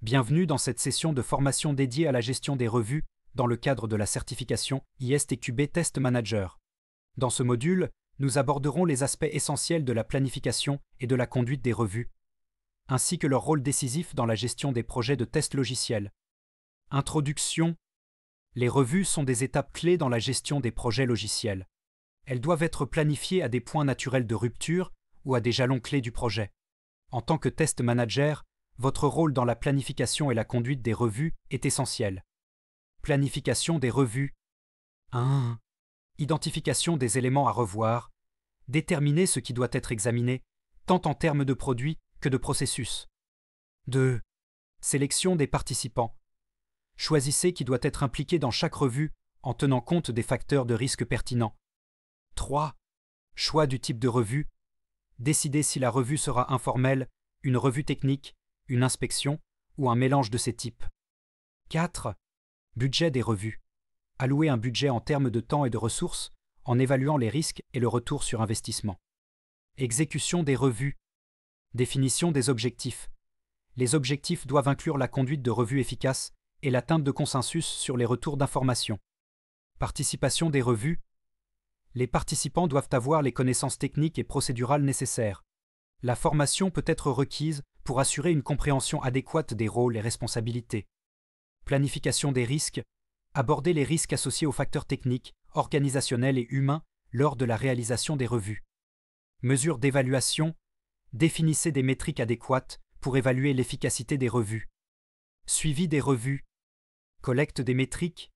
Bienvenue dans cette session de formation dédiée à la gestion des revues dans le cadre de la certification ISTQB Test Manager. Dans ce module, nous aborderons les aspects essentiels de la planification et de la conduite des revues, ainsi que leur rôle décisif dans la gestion des projets de test logiciel. Introduction. Les revues sont des étapes clés dans la gestion des projets logiciels. Elles doivent être planifiées à des points naturels de rupture ou à des jalons clés du projet. En tant que test manager, votre rôle dans la planification et la conduite des revues est essentiel. Planification des revues. 1. Identification des éléments à revoir. Déterminer ce qui doit être examiné, tant en termes de produits que de processus. 2. Sélection des participants. Choisissez qui doit être impliqué dans chaque revue en tenant compte des facteurs de risque pertinents. 3. Choix du type de revue. Décidez si la revue sera informelle, une revue technique, une inspection ou un mélange de ces types. 4. Budget des revues. Allouer un budget en termes de temps et de ressources en évaluant les risques et le retour sur investissement. Exécution des revues. Définition des objectifs. Les objectifs doivent inclure la conduite de revues efficaces et l'atteinte de consensus sur les retours d'informations. Participation des revues. Les participants doivent avoir les connaissances techniques et procédurales nécessaires. La formation peut être requise pour assurer une compréhension adéquate des rôles et responsabilités. Planification des risques. Aborder les risques associés aux facteurs techniques, organisationnels et humains lors de la réalisation des revues. Mesures d'évaluation. Définissez des métriques adéquates pour évaluer l'efficacité des revues. Suivi des revues. Collecte des métriques.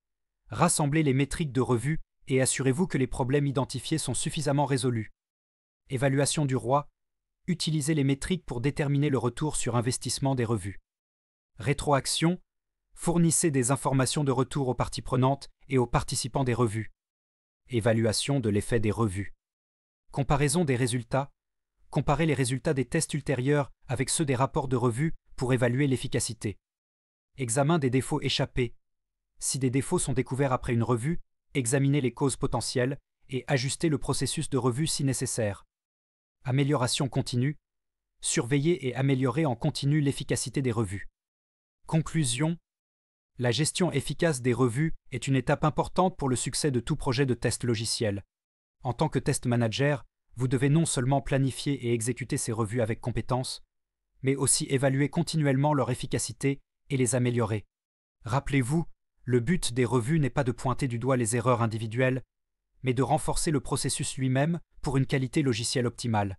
Rassemblez les métriques de revue et assurez-vous que les problèmes identifiés sont suffisamment résolus. Évaluation du ROI. Utilisez les métriques pour déterminer le retour sur investissement des revues. Rétroaction. Fournissez des informations de retour aux parties prenantes et aux participants des revues. Évaluation de l'effet des revues. Comparaison des résultats. Comparez les résultats des tests ultérieurs avec ceux des rapports de revue pour évaluer l'efficacité. Examen des défauts échappés. Si des défauts sont découverts après une revue, examinez les causes potentielles et ajustez le processus de revue si nécessaire. Amélioration continue. Surveiller et améliorer en continu l'efficacité des revues. Conclusion. La gestion efficace des revues est une étape importante pour le succès de tout projet de test logiciel. En tant que test manager, vous devez non seulement planifier et exécuter ces revues avec compétence, mais aussi évaluer continuellement leur efficacité et les améliorer. Rappelez-vous, le but des revues n'est pas de pointer du doigt les erreurs individuelles, mais de renforcer le processus lui-même pour une qualité logicielle optimale.